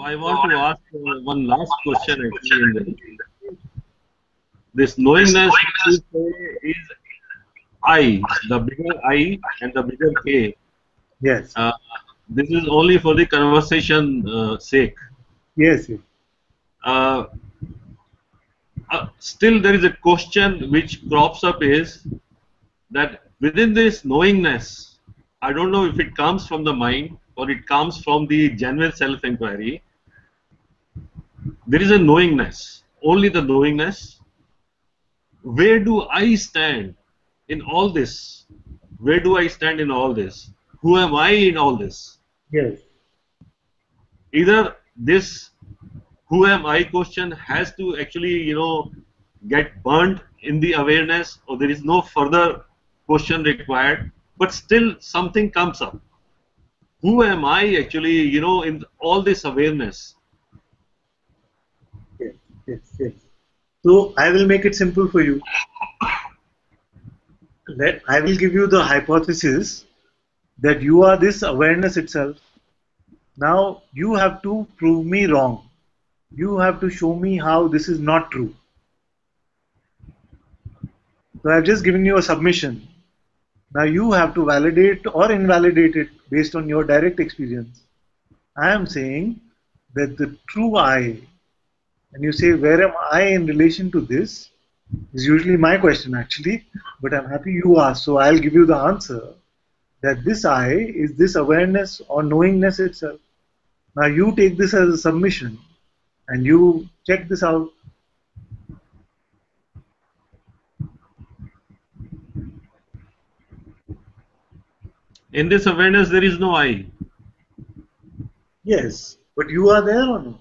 I want to ask one last question actually in this knowingness which you say is I, the bigger I and the bigger K. Yes. Uh, this is only for the conversation sake. Yes. Yes. Uh, Still, there is a question which crops up is that within this knowingness, I don't know if it comes from the mind or it comes from the genuine self-inquiry. There is a knowingness, only the knowingness. Where do I stand in all this? Where do I stand in all this? Who am I in all this? Yes. Either this who am I question has to actually, get burnt in the awareness, or there is no further question required, but still something comes up. Who am I actually, in all this awareness? Yes. Yes. Yes. So I will make it simple for you. I will give you the hypothesis that you are this awareness itself. Now you have to prove me wrong. You have to show me how this is not true. So I've just given you a submission. Now you have to validate or invalidate it based on your direct experience. I am saying that the true I, and you say, where am I in relation to this? Is usually my question actually, but I'm happy you asked, so I'll give you the answer that this I is this awareness or knowingness itself. Now you take this as a submission and you check this out. In this awareness, there is no I. Yes, but you are there or no?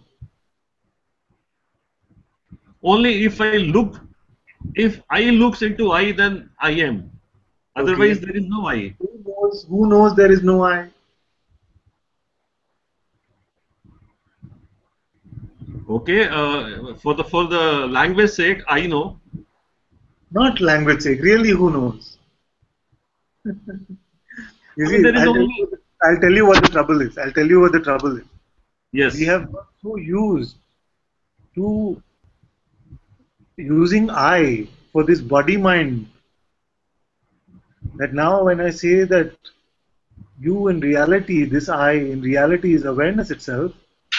Only if I looks into I, then I am. Okay. Otherwise, there is no I. Who knows there is no I? Okay, for the language sake, I know. Not language sake, really who knows? You I mean, see, there is only I'll tell you what the trouble is. I'll tell you what the trouble is. We yes. have got so used to using I for this body mind that now when I say that you in reality, this I in reality is awareness itself,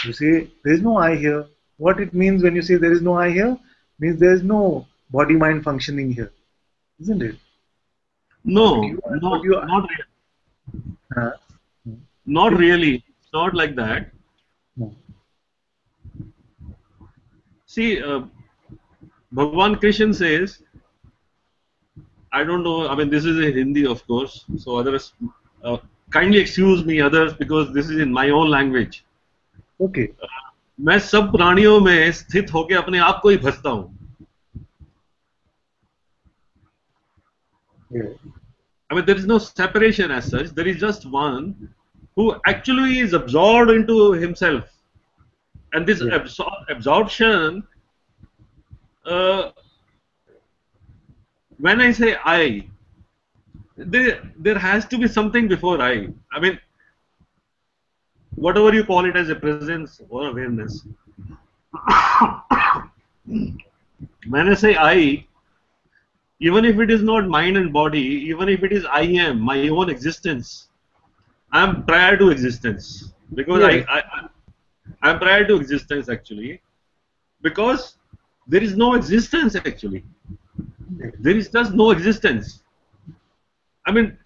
you say there is no I here. What it means when you say there is no I here means there is no body mind functioning here, isn't it? But No, no, you are. Uh, not see? really. It's not like that. No. See, Bhagwan Krishna says, I don't know. I mean, this is in Hindi, of course. So others, uh, kindly excuse me, others, because this is in my own language. Okay. मैं सब प्राणियों में स्थित होकर अपने आप को ही भजता हूँ. Yeah. I mean, there is no separation as such. There is just one who actually is absorbed into himself, and this Yeah. absorption. When I say I, there has to be something before I. I mean, whatever you call it as a presence or awareness. When I say I, even if it is not mind and body, even if it is I am, my own existence, I am prior to existence. Because Yes. I am prior to existence actually. Because there is no existence actually. There is just no existence. I mean,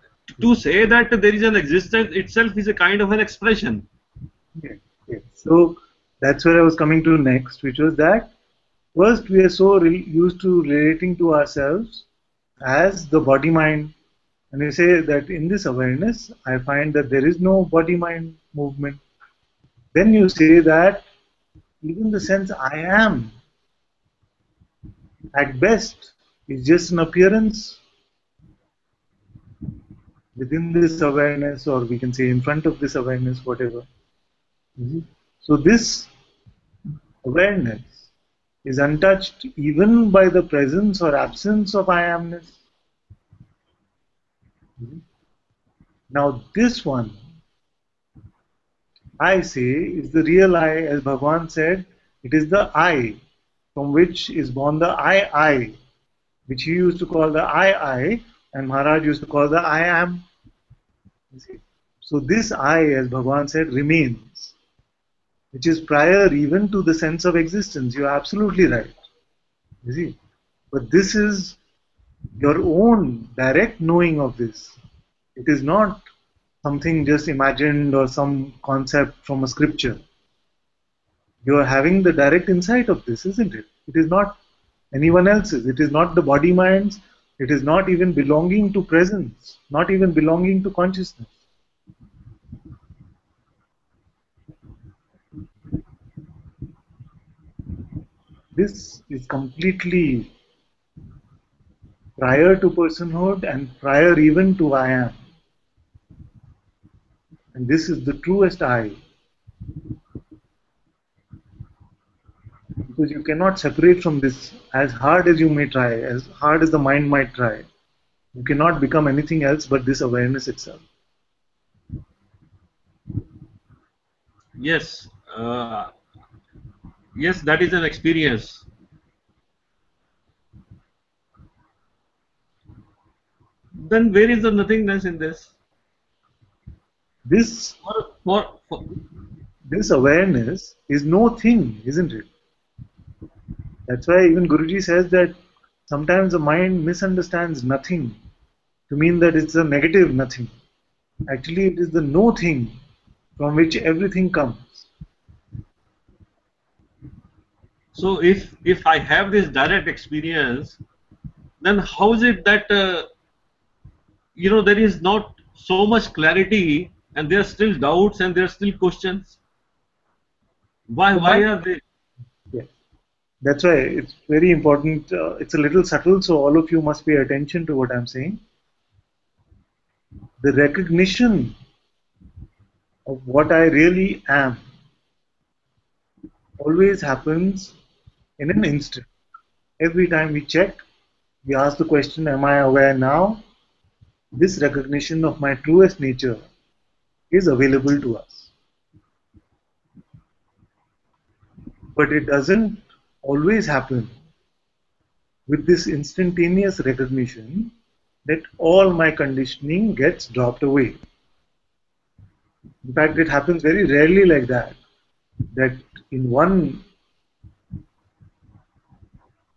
to say that there is an existence itself is a kind of an expression. Yes. Yes. So that's where I was coming to next, which was that first we are so used to relating to ourselves as the body mind, and we say that in this awareness I find that there is no body mind movement. Then you say that even the sense I am at best is just an appearance within this awareness, or we can say in front of this awareness, whatever. So this awareness is untouched even by the presence or absence of I amness. Now this one I say is the real I, as Bhagwan said, it is the I from which is born the I, which he used to call the I, and Maharaj used to call the I am. You see? So this I, as Bhagwan said, remains, which is prior even to the sense of existence. You're absolutely right. You see? But this is your own direct knowing of this. It is not something just imagined or some concept from a scripture. You are having the direct insight of this, isn't it? It is not anyone else's. It is not the body minds. It is not even belonging to presence, not even belonging to consciousness. This is completely prior to personhood and prior even to I am. And this is the truest I, because you cannot separate from this as hard as you may try, as hard as the mind might try. You cannot become anything else but this awareness itself. Yes, yes, that is an experience. Then where is the nothingness in this? This For this awareness is no thing, isn't it? That's why even Guruji says that sometimes the mind misunderstands nothing to mean that it's a negative nothing. Actually, it is the no thing from which everything comes. so if I have this direct experience, then how is it that there is not so much clarity and there are still doubts and there are still questions? Why The why mind, are they? yeah. That's why it's very important. It's a little subtle, so all of you must pay attention to what I'm saying. The recognition of what I really am always happens in an instant. Every time we check, we ask the question, am I aware now? This recognition of my truest nature is available to us. But it doesn't always happen with this instantaneous recognition that all my conditioning gets dropped away. In fact, it happens very rarely like that, that in one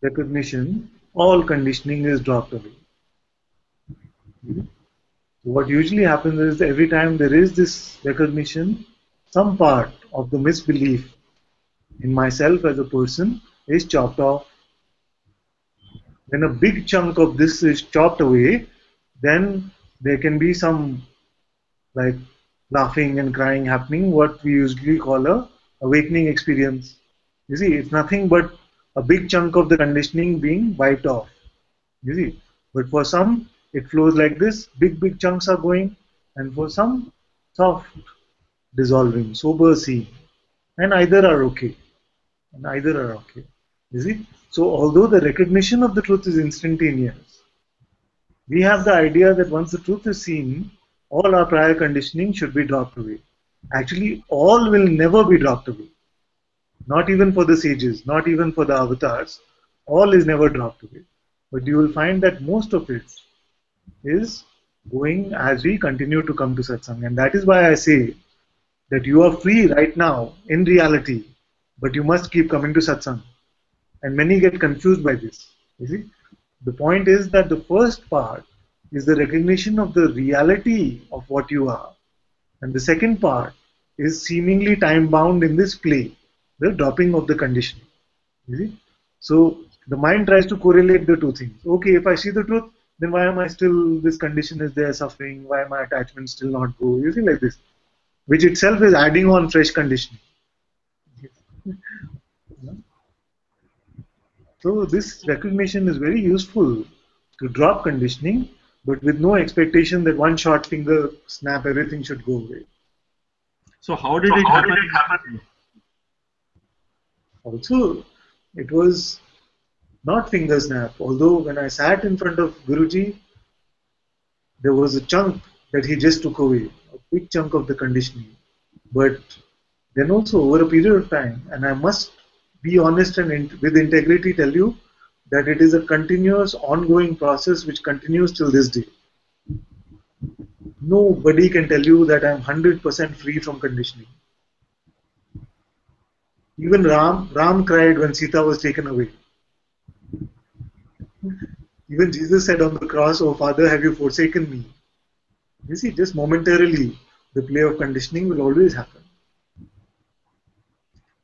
recognition, all conditioning is dropped away. What usually happens is every time there is this recognition, some part of the misbelief in myself as a person is chopped off. When a big chunk of this is chopped away, then there can be some like laughing and crying happening, what we usually call a awakening experience. You see, it's nothing but a big chunk of the conditioning being wiped off. You see, but for some it flows like this: big chunks are going, and for some soft dissolving, sober seeing, and either are okay, and either are okay. You see, so although the recognition of the truth is instantaneous, we have the idea that once the truth is seen, all our prior conditioning should be dropped away. Actually, all will never be dropped away. Not even for the sages, not even for the avatars. All is never dropped away. But you will find that most of it is going as we continue to come to satsang. And that is why I say that you are free right now in reality, but you must keep coming to satsang. And many get confused by this. You see, the point is that the first part is the recognition of the reality of what you are, and the second part is seemingly time bound in this play, the dropping of the conditioning. You see, so the mind tries to correlate the two things. Okay, if I see the truth, then why am I still, this condition is there suffering? Why am my attachment still not go? You see, like this, which itself is adding on fresh conditioning. So this recognition is very useful to drop conditioning, but with no expectation that one short finger snap everything should go away. So how did it happen? Also, it was not finger snap. Although when I sat in front of Guruji, there was a chunk that he just took away, a big chunk of the conditioning. But then also over a period of time, and I must be honest and with integrity tell you that it is a continuous, ongoing process which continues till this day. Nobody can tell you that I'm 100% free from conditioning. Even Ram cried when Sita was taken away. Even Jesus said on the cross, "Oh Father, have you forsaken me?" You see, just momentarily, the play of conditioning will always happen.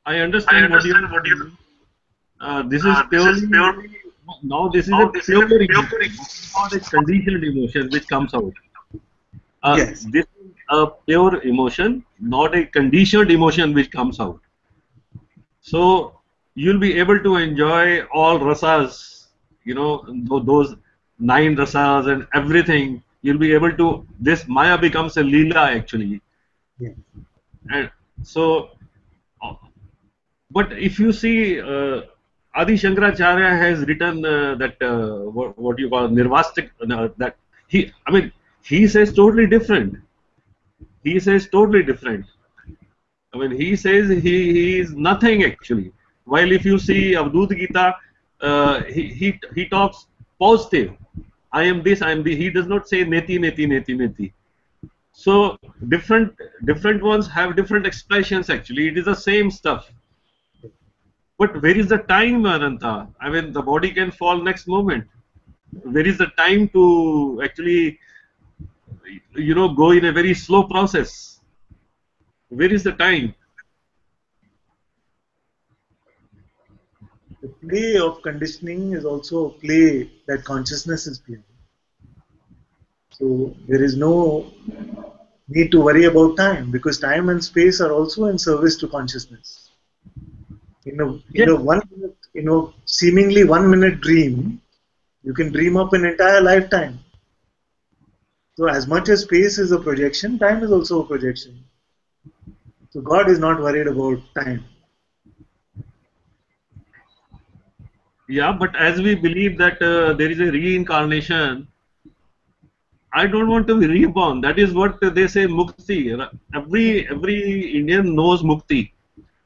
I understand what you are saying. This is purely now. This is a pure emotion, not a conditioned emotion which comes out. Yes, This is a pure emotion, not a conditioned emotion which comes out. So you'll be able to enjoy all rasas, those nine rasas and everything. You'll be able to. This Maya becomes a lila actually, yes, and so. But if you see, Adi Shankaracharya has written that what you call nirvastic. That I mean, he says totally different. He says totally different. I mean, he says he is nothing actually. While if you see Avadut Gita, he talks positive. I am this, I am the. He does not say neti, neti, neti, neti. So different ones have different expressions actually. It is the same stuff. But where is the time, Ananta? I mean, the body can fall next moment. Where is the time to actually, go in a very slow process? Where is the time? the play of conditioning is also a play that consciousness is playing. So there is no need to worry about time because time and space are also in service to consciousness. In Yes. a 1 minute, seemingly 1 minute dream, you can dream up an entire lifetime. So as much as space is a projection, time is also a projection. So God is not worried about time. Yeah, but as we believe that there is a reincarnation, I don't want to be reborn. That is what they say mukti. Every Indian knows mukti,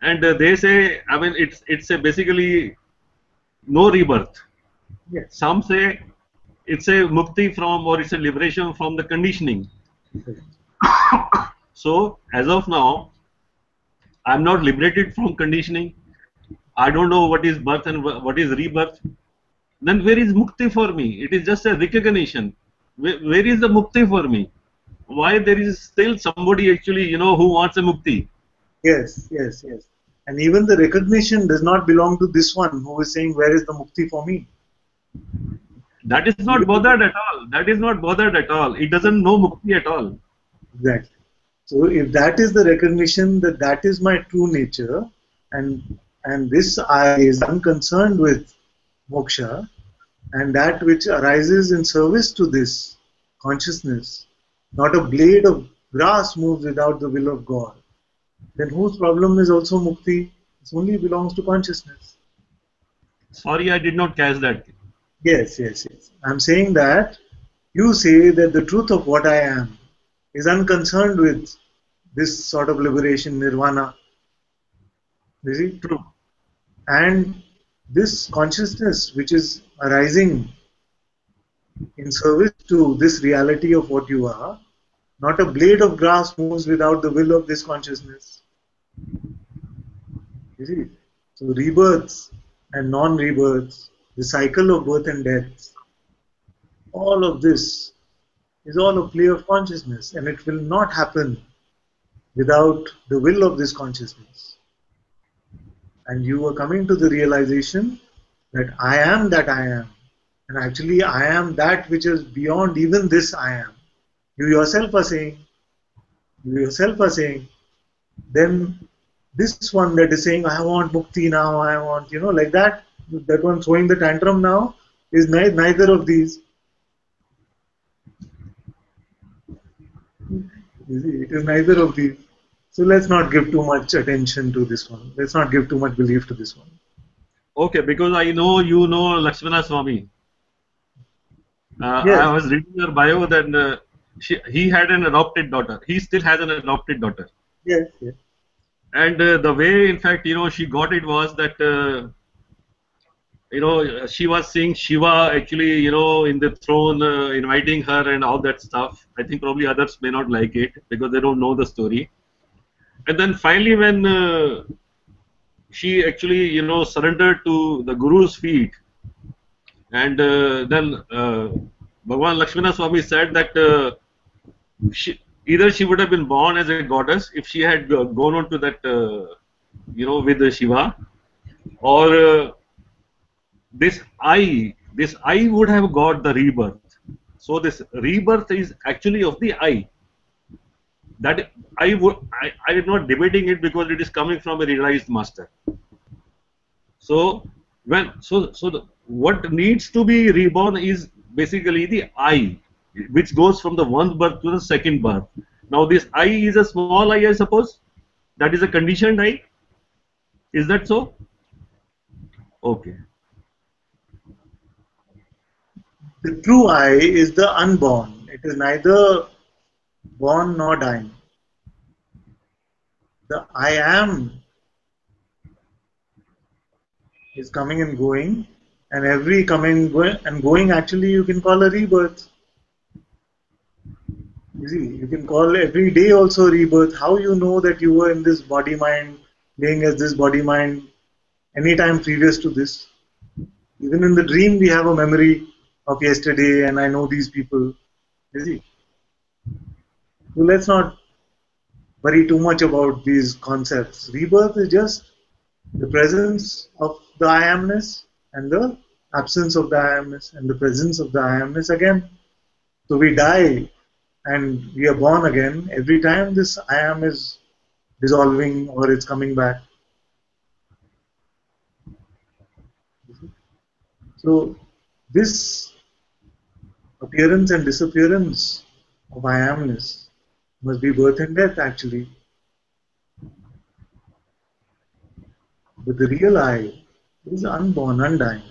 and they say, I mean, it's a basically no rebirth. Yes. Some say it's a mukti from, or it's a liberation from the conditioning. So as of now, I'm not liberated from conditioning. I don't know what is birth and what is rebirth. Then where is mukti for me? It is just a recognition. Where is the mukti for me? Why there is still somebody actually, who wants a mukti? Yes, yes, yes. And even the recognition does not belong to this one who is saying, "Where is the mukti for me?" That is not Even bothered at all. That is not bothered at all. It doesn't know mukti at all. exactly. So if that is the recognition that that is my true nature, and this I is unconcerned with moksha, and that which arises in service to this consciousness, not a blade of grass moves without the will of God, then whose problem is also mukti? It only belongs to consciousness. Sorry, I did not catch that. Yes, yes, yes. I'm saying that you say that the truth of what I am is unconcerned with this sort of liberation, nirvana. You see? True. And this consciousness which is arising in service to this reality of what you are, not a blade of grass moves without the will of this consciousness. You see? So rebirths and non-rebirths, the cycle of birth and death, all of this is all a play of consciousness, and it will not happen without the will of this consciousness. And you are coming to the realization that I am that I am. And actually, I am that which is beyond even this I am. You yourself are saying, then this one that is saying, I want mukti now, I want, like that one throwing the tantrum now is neither of these. You see, it is neither of these. So let's not give too much attention to this one. Let's not give too much belief to this one. Okay, because I know you know Lakshmana Swami. I Yes, was reading your bio that he had an adopted daughter. He still has an adopted daughter. yes, yes. And the way, in fact, she got it was that, she was seeing Shiva actually, in the throne, inviting her and all that stuff. I think probably others may not like it because they don't know the story. And then finally, when she actually, surrendered to the Guru's feet, and then Bhagwan Lakshmana Swami said that either she would have been born as a goddess if she had gone on to that, with Shiva, or this I would have got the rebirth. So this rebirth is actually of the I. That I am not debating it because it is coming from a realized master. So what needs to be reborn is basically the I, which goes from the one birth to the second birth. Now this I is a small I suppose. That is a conditioned I. Is that so? Okay. The true I is the unborn. It is neither born nor dying. The I am is coming and going, and every coming and going actually you can call a rebirth. You see, you can call every day also rebirth. How you know that you were in this body mind, playing as this body mind any time previous to this? Even in the dream, we have a memory of yesterday, and I know these people. You see, so let's not worry too much about these concepts. Rebirth is just the presence of the I amness and the absence of the I amness and the presence of the I amness again. So we die and we are born again every time this I am is dissolving or it's coming back. So this appearance and disappearance of I amness must be birth and death actually. But the real I is unborn, undying.